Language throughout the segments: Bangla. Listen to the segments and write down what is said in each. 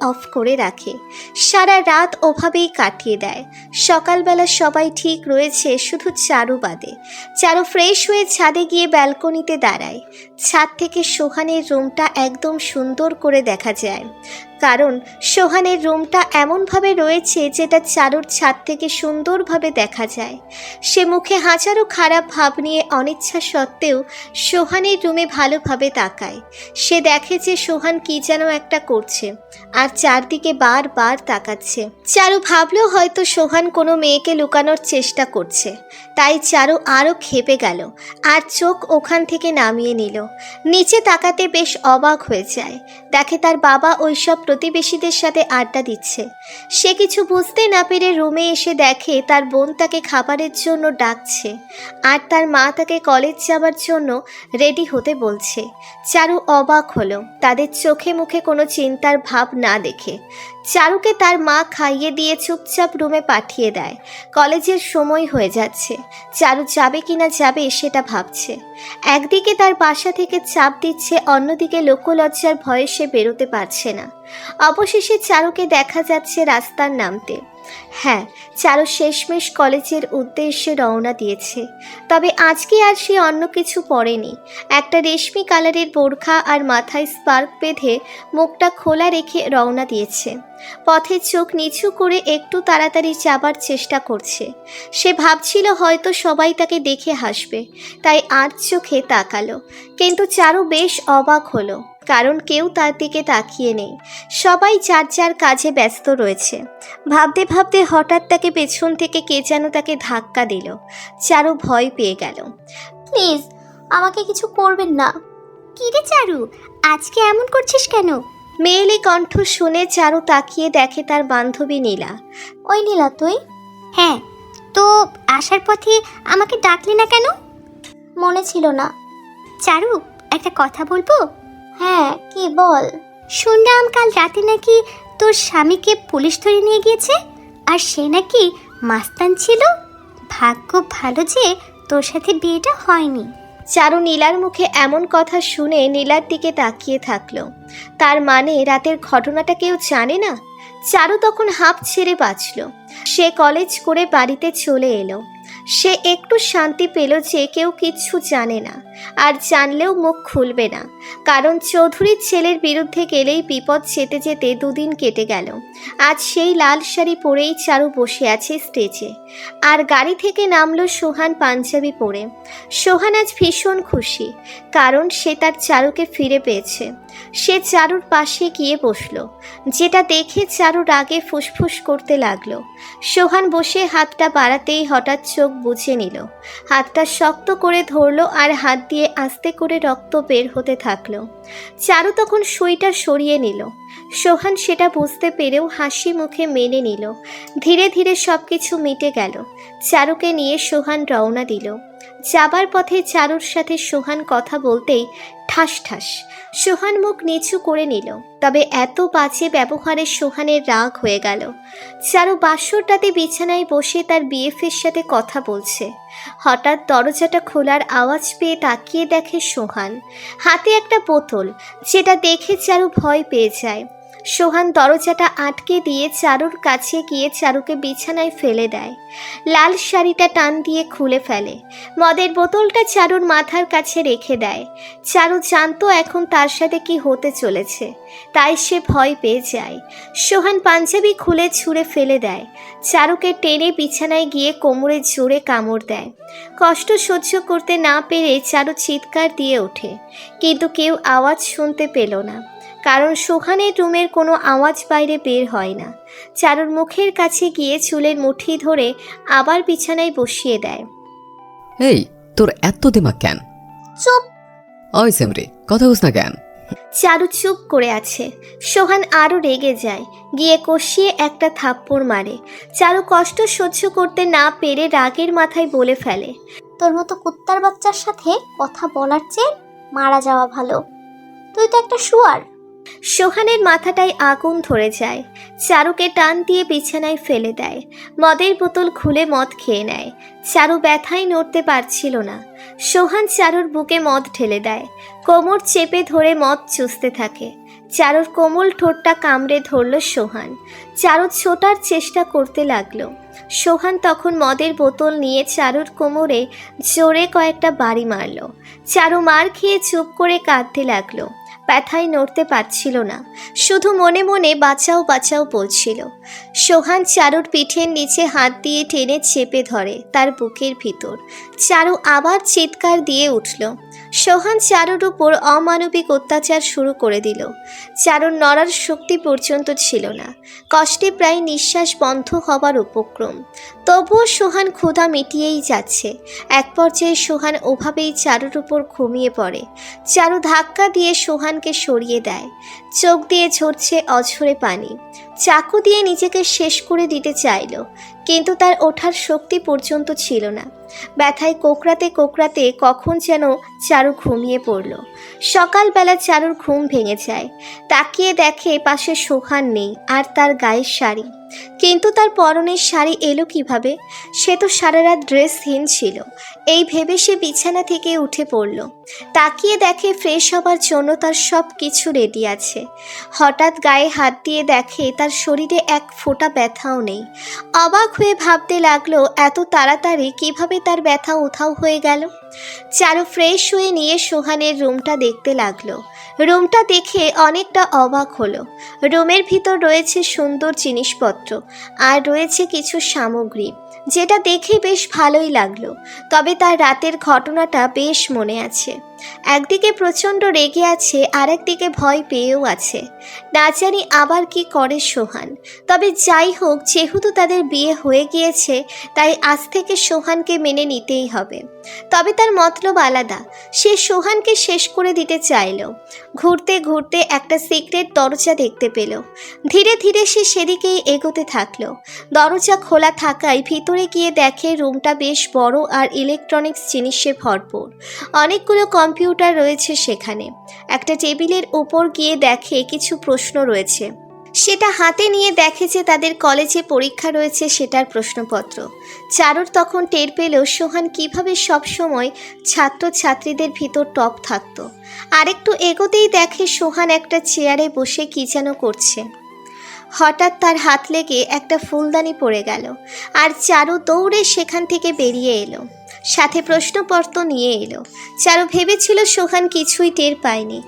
অফ করে রাখে। সারা রাত ওভাবেই কাটিয়ে দেয়। সকালবেলা সবাই ঠিক রয়েছে, শুধু চারু বাদে। চারু ফ্রেশ হয়ে ছাদে গিয়ে ব্যালকনিতে দাঁড়ায়। ছাদ থেকে সোহানের রুমটা একদম সুন্দর করে দেখা যায়, কারণ সোহানের রুমটা এমনভাবে রয়েছে যেটা চারুর ছাদ থেকে সুন্দরভাবে দেখা যায়। সে মুখে হাজারো খারাপ ভাব নিয়ে অনিচ্ছা সত্ত্বেও সোহানের রুমে ভালোভাবে তাকায়। সে দেখে যে সোহান কি যেন একটা করছে আর চারদিকে বারবার তাকাচ্ছে। চারু ভাবলো হয়তো সোহান কোনো মেয়েকে লুকানোর চেষ্টা করছে, তাই চারু আরও ক্ষেপে গেল আর চোখ ওখান থেকে নামিয়ে নিল। নিচে তাকাতে বেশ অবাক হয়ে যায়। দেখে তার বাবা ওইসব প্রতিবেশীদের সাথে আড্ডা দিচ্ছে। সে কিছু বুঝতে না পেরে রুমে এসে দেখে তার বোন তাকে খাবারের জন্য ডাকছে আর তার মা তাকে কলেজ যাবার জন্য রেডি হতে বলছে। চারু অবাক হলো তাদের চোখে মুখে কোনো চিন্তার ভাব না দেখে। চারুকে তার মা খাইয়ে দিয়ে চুপচাপ রুমে পাঠিয়ে দেয়। কলেজের সময় হয়ে যাচ্ছে, চারু যাবে কিনা যাবে সেটা ভাবছে। একদিকে তার বাসা থেকে চাপ দিচ্ছে, অন্যদিকে লোকলজ্জার ভয়ে সে বেরোতে পারছে না। অবশেষে চারুকে দেখা যাচ্ছে রাস্তার নামতে। হ্যাঁ, চারু শেষমেশ কলেজের উদ্দেশ্যে রওনা দিয়েছে। তবে আজকে আর সে অন্য কিছু পরেনি। একটা রেশমি কালারের বোরখা আর মাথায় স্পার্ক বেঁধে মুখটা খোলা রেখে রওনা দিয়েছে। পথে চোখ নিচু করে একটু তাড়াতাড়ি যাবার চেষ্টা করছে। সে ভাবছিল হয়তো সবাই তাকে দেখে হাসবে, তাই আর চোখে তাকালো। কিন্তু চারু বেশ অবাক হলো, কারণ কেউ তার দিকে তাকিয়ে নেই। সবাই যার যার কাজে ব্যস্ত রয়েছে। ভাবতে ভাবতে হঠাৎ তাকে পেছন থেকে কে যেন তাকে ধাক্কা দিল। চারু ভয় পেয়ে গেল। প্লিজ আমাকে কিছু করবেন না। কি রে চারু, আজকে এমন করছিস কেন? মেয়েলি কণ্ঠ শুনে চারু তাকিয়ে দেখে তার বান্ধবী নীলা। ওই নীলা তুই? হ্যাঁ, তো আসার পথে আমাকে ডাকলি না কেন? মনে ছিল না। চারু, একটা কথা বলবো? হ্যাঁ, কি বল। শুনলাম কাল রাতে নাকি তোর স্বামীকে পুলিশ ধরে নিয়ে গিয়েছে, আর সে নাকি মাস্তান ছিল। ভাগ্য ভালো যে তোর সাথে বিয়েটা হয়নি। চারু নীলার মুখে এমন কথা শুনে নীলার দিকে তাকিয়ে থাকলো। তার মানে রাতের ঘটনাটা কেউ জানে না? চারু তখন হাঁপ ছেড়ে বাঁচল। সে কলেজ করে বাড়িতে চলে এলো। সে একটু শান্তি পেল যে কেউ কিচ্ছু জানে না, আর জানলেও মুখ খুলবে না, কারণ চৌধুরীর ছেলের বিরুদ্ধে গেলেই বিপদ যেতে যেতে দুদিন কেটে গেল। আজ সেই লাল শাড়ি পরেই চারু বসে আছে স্টেজে, আর গাড়ি থেকে নামলো সোহান পাঞ্জাবি পরে। সোহান আজ ভীষণ খুশি, কারণ সে তার চারুকে ফিরে পেয়েছে। সে চারুর পাশে গিয়ে বসলো, যেটা দেখে চারু রাগে ফুসফুস করতে লাগলো। সোহান বসে হাতটা বাড়াতেই হঠাৎ চোখ বুজে নিল। হাতটা শক্ত করে ধরলো আর হাত দিয়ে আস্তে করে রক্ত বের হতে থাকলো। চারু তখন সুইটা সরিয়ে নিল। সোহান সেটা বুঝতে পেরেও হাসি মুখে মেনে নিল। ধীরে ধীরে সব কিছু মিটে গেল। চারুকে নিয়ে সোহান রওনা দিল। যাবার পথে চারুর সাথে সোহান কথা বলতেই ঠাস ঠাস সোহান মুখ নিচু করে নিল। তবে এত বাজে ব্যবহারে সোহানের রাগ হয়ে গেল। চারু বাসরটাতে বিছানায় বসে তার বিএফের সাথে কথা বলছে। হঠাৎ দরজাটা খোলার আওয়াজ পেয়ে তাকিয়ে দেখে সোহান, হাতে একটা বোতল, যেটা দেখে চারু ভয় পেয়ে যায়। সোহান দরজাটা আটকে দিয়ে চারুর কাছে গিয়ে চারুকে বিছানায় ফেলে দেয়। লাল শাড়িটা টান দিয়ে খুলে ফেলে। মদের বোতলটা চারুর মাথার কাছে রেখে দেয়। চারু জানতো এখন তার সাথে কি হতে চলেছে, তাই সে ভয় পেয়ে যায়। সোহান পাঞ্জাবি খুলে ছুঁড়ে ফেলে দেয়। চারুকে টেনে বিছানায় গিয়ে কোমরে জোরে কামড় দেয়। কষ্ট সহ্য করতে না পেরে চারু চিৎকার দিয়ে ওঠে, কিন্তু কেউ আওয়াজ শুনতে পেল না, কারণ সোহানের রুমের কোনো আওয়াজ বাইরে বের হয় না। চারুর মুখের কাছে গিয়ে চুলের মুঠি ধরে আবার বিছানায় বসিয়ে দেয়। এই, তোর এত দিমাগ কেন? চুপ। ওই সেমরি, কথা বলছ না কেন? চারু চুপ করে আছে। সোহান আরও রেগে যায়, গিয়ে কষিয়ে একটা থাপ্পড় মারে। চারু কষ্ট সহ্য করতে না পেরে রাগের মাথায় বলে ফেলে, তোর মতো কুত্তার বাচ্চার সাথে কথা বলার চেয়ে মারা যাওয়া ভালো। তুই তো একটা শুয়ার। সোহানের মাথাটায় আগুন ধরে যায়। চারুকে টান দিয়ে বিছানায় ফেলে দেয়। মদের বোতল খুলে মদ খেয়ে নেয়। চারু ব্যথায় নড়তে পারছিল না। সোহান চারুর বুকে মদ ঢেলে দেয়। কোমর চেপে ধরে মদ চুষতে থাকে। চারুর কোমল ঠোঁটটা কামড়ে ধরল সোহান। চারু ছোটার চেষ্টা করতে লাগলো। সোহান তখন মদের বোতল নিয়ে চারুর কোমরে জোরে কয়েকটা বাড়ি মারল। চারু মার খেয়ে চুপ করে কাঁদতে লাগলো। ব্যথায় নড়তে পারছিল না, শুধু মনে মনে বাঁচাও বাঁচাও বলছিল। সোহান চারুর পিঠের নিচে হাত দিয়ে টেনে চেপে ধরে তার বুকের ভিতর। চারু আবার চিৎকার দিয়ে উঠল। সোহান চারুর উপর অমানবিক অত্যাচার শুরু করে দিল। চারুর নড়ার শক্তি পর্যন্ত ছিল না, কষ্টে প্রায় নিঃশ্বাস বন্ধ হবার উপক্রম। তবুও সোহান ক্ষুধা মিটিয়েই যাচ্ছে। এক পর্যায়ে সোহান ওভাবেই চারুর উপর ঘুমিয়ে পড়ে। চারু ধাক্কা দিয়ে সোহানকে সরিয়ে দেয়। চোখ দিয়ে ঝরছে অঝরে পানি। চাকু দিয়ে নিজেকে শেষ করে দিতে চাইল, কিন্তু তার ওঠার শক্তি পর্যন্ত ছিল না। ব্যথায় কোকড়াতে কোকড়াতে কখন যেন চারু ঘুমিয়ে পড়ল। সকালবেলা চারুর ঘুম ভেঙে যায়। তাকিয়ে দেখে পাশে সোহান নেই আর তার গায়ের শাড়ি। কিন্তু তার পরনের শাড়ি এলো কিভাবে? সে তো সারা রাত ড্রেসহীন ছিল। এই ভেবে সে বিছানা থেকে উঠে পড়ল। তাকিয়ে দেখে ফ্রেশ হবার জন্য তার সব কিছু রেডি আছে। হঠাৎ গায়ে হাত দিয়ে দেখে তার শরীরে এক ফোঁটা ব্যথাও নেই। অবাক হয়ে ভাবতে লাগলো এত তাড়াতাড়ি কিভাবে তার ব্যথা উধাও হয়ে গেল। চারু ফ্রেশ হয়ে নিয়ে সোহানের রুমটা দেখতে লাগলো। রুমটা দেখে অনেকটা অবাক হলো। রুমের ভিতর রয়েছে সুন্দর জিনিসপত্র আর রয়েছে কিছু সামগ্রী, যেটা দেখে বেশ ভালোই লাগলো। তবে তার রাতের ঘটনাটা বেশ মনে আছে। একদিকে প্রচণ্ড রেগে আছে, আর একদিকে ভয় পেয়েও আছে। না জানি আবার কি করে সোহান। তবে যাই হোক, যেহেতু তাদের বিয়ে হয়ে গিয়েছে তাই আজ থেকে সোহানকে মেনে নিতেই হবে। তবে তার মতলব আলাদা। সে সোহানকে শেষ করে দিতে চাইল। ঘুরতে ঘুরতে একটা সিক্রেট দরজা দেখতে পেল। ধীরে ধীরে সে সেদিকেই এগোতে থাকলো। দরজা খোলা থাকায় ভিতরে গিয়ে দেখে রুমটা বেশ বড় আর ইলেকট্রনিক্স জিনিসে ভরপুর। অনেকগুলো কম্পিউটার রয়েছে সেখানে। একটা টেবিলের উপর গিয়ে দেখে কিছু প্রশ্ন রয়েছে। সেটা হাতে নিয়ে দেখে যে তাদের কলেজে পরীক্ষা রয়েছে সেটার প্রশ্নপত্র। চারুর তখন টের পেল সোহান কিভাবে সবসময় ছাত্রছাত্রীদের ভিতর টপ থাকতো। আরেকটু এগোতেই দেখে সোহান একটা চেয়ারে বসে কী যেন করছে। হঠাৎ তার হাত লেগে একটা ফুলদানি পড়ে গেল, আর চারু দৌড়ে সেখান থেকে বেরিয়ে এলো। সাথে প্রশ্নপত্র নিয়ে এলো। চারু ভেবেছিল সোহান কিছুই টের পায়নি।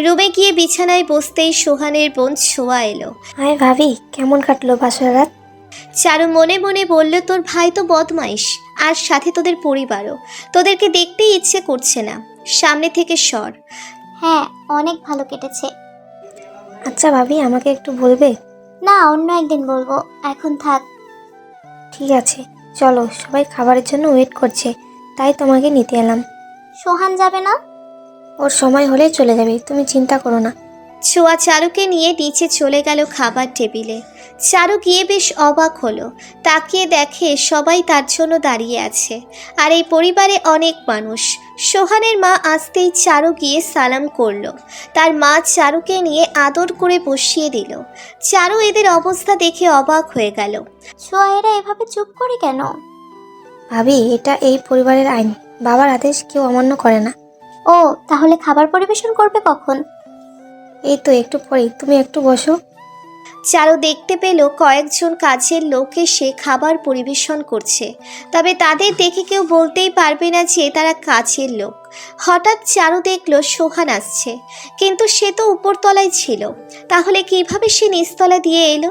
রুমে গিয়ে বিছানায় বসতেই সোহানের বোন ছোঁয়া এলো। হাই ভাবি, কেমন কাটলো বাসার রাত? চারু মনে মনে বলল, তোর ভাই তো বদমাইশ, আর সাথে তোদের পরিবারও। তোদেরকে দেখতেই ইচ্ছে করছে না, সামনে থেকে সর। হ্যাঁ, অনেক ভালো কেটেছে। আচ্ছা ভাবি, আমাকে একটু বলবে? না, অন্য একদিন বলবো, এখন থাক। ঠিক আছে, চলো, সবাই খাবারের জন্য ওয়েট করছে, তাই তোমাকে নিতে এলাম। সোহান যাবে না? ওর সময় হলেই চলে যাবে, তুমি চিন্তা করো না। ছোঁয়া চারুকে নিয়ে নিচে চলে গেল খাবার টেবিলে। চারু গিয়ে বেশ অবাক হলো। তাকিয়ে দেখে সবাই তার জন্য দাঁড়িয়ে আছে, আর এই পরিবারে অনেক মানুষ। সোহানের মা আসতেই চারু গিয়ে সালাম করলো। তার মা চারুকে নিয়ে আদর করে বসিয়ে দিল। চারু এদের অবস্থা দেখে অবাক হয়ে গেল। ছোঁয়া, এরা এভাবে চুপ করে কেন? ভাবি, এটা এই পরিবারের আইন, বাবার আদেশ কেউ অমান্য করে না। ও, তাহলে খাবার পরিবেশন করবে কখন? এই তো একটু পরেই, তুমি একটু বসো। চারু দেখতে পেল কয়েকজন কাজের লোক এসে খাবার পরিবেশন করছে। তবে তাদের দেখে কেউ বলতেই পারবে না যে তারা কাজের লোক। হঠাৎ চারু দেখল সোহান আসছে, কিন্তু সে তো উপরতলায় ছিল। তাহলে কিভাবে সে নিচতলা দিয়ে এলো?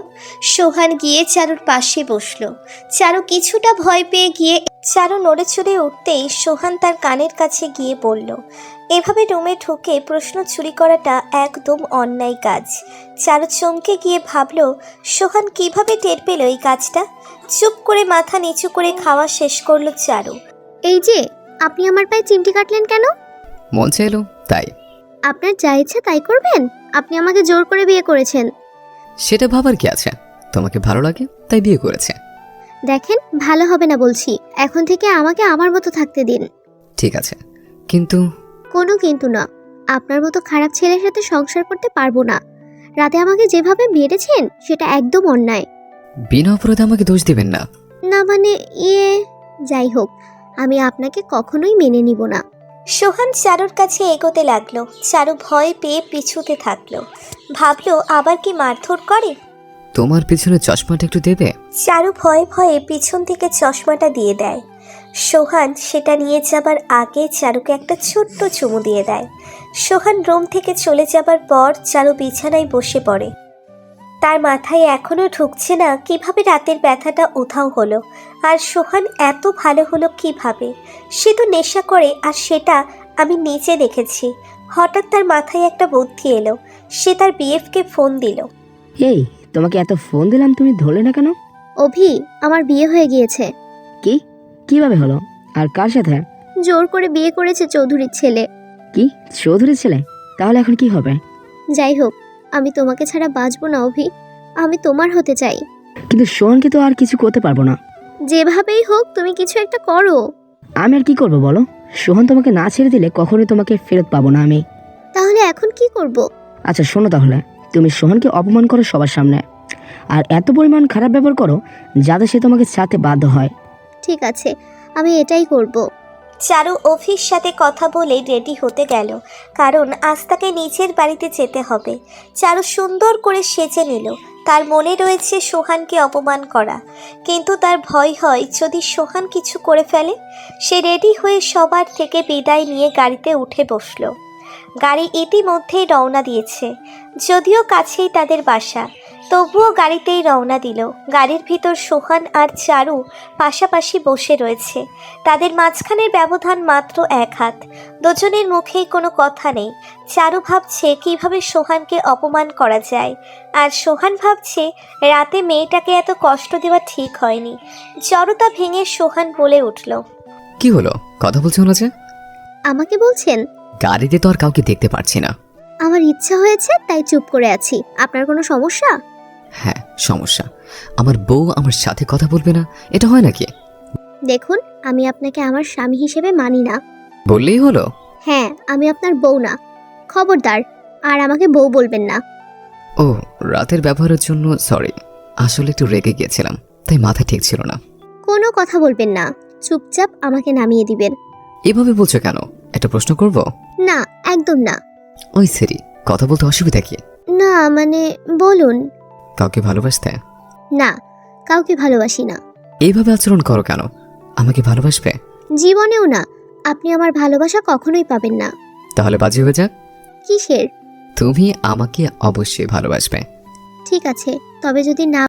সোহান গিয়ে চারুর পাশে বসলো। চারু কিছুটা ভয় পেয়ে গিয়ে চারু নড়ে চড়ে উঠতেই সোহান তার কানের কাছে গিয়ে বলল, এভাবে রুমে ঢুকে প্রশ্ন চুরি করাটা একদম অন্যায় কাজ। চারু চমকে গিয়ে ভাবল, সোহান কিভাবে টের পেল এই কাজটা? চুপ করে মাথা নিচু করে খাওয়া শেষ করলো চারু। এই যে, আপনি আমার পায়ে চিমটি কাটলেন কেন? মন চাইলো তাই। আপনার যা ইচ্ছা তাই করবেন? আপনি আমাকে জোর করে বিয়ে করেছেন। সেটা ভাবার কি আছে, তোমাকে ভালো লাগে তাই বিয়ে করেছে। দেখেন, ভালো হবে না বলছি। এখন থেকে আমাকে আমার মতো থাকতে দিন। ঠিক আছে, কিন্তু কোনো কিন্তু না। আপনার মতো খারাপ ছেলের সাথে সংসার করতে পারবো না। রাতে আমাকে যেভাবে মেরেছেন সেটা একদম অন্যায়। বিনা অপরাধে আমাকে দোষ দিবেন না। না মানে যাই হোক, আমি আপনাকে কখনোই মেনে নিব না। সোহান চারুর কাছে এগোতে লাগলো। চারু ভয় পেয়ে পিছুতে থাকলো। ভাবলো আবার কি মারধর করে। তোমার পিছনে চশমাটা একটু দেবে? চারু ভয়ে ভয়ে পিছন থেকে চশমাটা দিয়ে দেয়। সোহান সেটা নিয়ে যাবার আগে চারুকে একটা ছোট্ট চুমু দিয়ে দেয়। সোহান রুম থেকে চলে যাবার পর চারু বিছানায় বসে পড়ে। তার মাথায় এখনও ঢুকছে না কিভাবে রাতের ব্যথাটা উধাও হলো, আর সোহান এত ভালো হলো কিভাবে। সে তো নেশা করে, আর সেটা আমি নিচে দেখেছি। হঠাৎ তার মাথায় একটা বুদ্ধি এলো। সে তার বিএফকে ফোন দিল। এই, তোমাকে এত ফোন দিলাম, তুমি ধরলে না কেন? অভি, আমার বিয়ে হয়ে গিয়েছে। কি? কিভাবে হলো? আর কার সাথে? জোর করে বিয়ে করেছে চৌধুরীর ছেলে। কি, চৌধুরী ছেলে? তাহলে এখন কি হবে? যাই হোক, আমি তোমাকে ছাড়া বাঁচবো না অভি। আমি তোমার হতে চাই। কিন্তু সোহানকে তো আর কিছু করতে পারবো না। যেভাবেই হোক তুমি কিছু একটা করো। আমি আর কি করবো বলো? সোহান তোমাকে না ছেড়ে দিলে কখনোই তোমাকে ফেরত পাবো না আমি। তাহলে এখন কি করব? আচ্ছা শোনো, তাহলে তুমি সোহানকে অপমান করো সবার সামনে, আর এত পরিমাণ খারাপ ব্যবহার করো যাতে সে তোমাকে ছাড়তে বাধ্য হয়। ঠিক আছে, আমি এটাই করব। চারু অফিস সাথে কথা বলে রেডি হতে গেল, কারণ আজ তাকে নিজের বাড়িতে যেতে হবে। চারু সুন্দর করে সেজে নিল। তার মনে রয়েছে সোহানকে অপমান করা, কিন্তু তার ভয় হয় যদি সোহান কিছু করে ফেলে। সে রেডি হয়ে সবার থেকে বিদায় নিয়ে গাড়িতে উঠে বসল। গাড়ি ইতিমধ্যেই রওনা দিয়েছে, যদিও কাছেই তাদের বাসা, তবুও গাড়িতেই রওনা দিল। গাড়ির ভিতর সোহান আর চারু পাশাপাশি বসে রয়েছে। তাদের মাঝখানের ব্যবধান মাত্র 1 হাত। দুজনের মুখেই কোনো কথা নেই। চারু ভাবছে কিভাবে সোহানকে অপমান করা যায়, আর সোহান ভাবছে রাতে মেয়েটাকে এত কষ্ট দেওয়া ঠিক হয়নি। জড়তা ভেঙে সোহান বলে উঠল, কি হলো, কথা বলছো না যে? আমাকে বলছেন? গাড়িতে তো আর কাউকে দেখতে পারছি না। আমার ইচ্ছা হয়েছে তাই চুপ করে আছি। আপনার কোনো সমস্যা? হ্যাঁ, সমস্যা। আমার বউ আমার সাথে কথা বলবে না, এটা হয় নাকি? দেখুন, আমি আপনাকে আমার স্বামী হিসেবে মানি না। বললেই হলো। হ্যাঁ, আমি আপনার বউ না। খবরদার, আর আমাকে বউ বলবেন না। ও, রাতের ব্যবহারের জন্য সরি। আসলে একটু রেগে গিয়েছিলাম, তাই মাথা ঠিক ছিল না। কোনো কথা বলবেন না, চুপচাপ আমাকে নামিয়ে দিবেন। এভাবে বলছো কেন? একটা প্রশ্ন করব? না, একদম না। ওই সেরি, কথা বলতে অসুবিধা কি? না মানে, বলুন। কাউকে ভালোবাসতে? না, কাউকে ভালোবাসি না। এইভাবে আচরণ করো কেন? আমাকে ভালোবাসবে? জীবনেও না। আপনি আমার ভালোবাসা কখনোই পাবেন না। তাহলে বাজি হয়ে যাক। কিসের? তুমি আমাকে অবশ্যই ভালোবাসবে। ঠিক আছে, তবে যদি না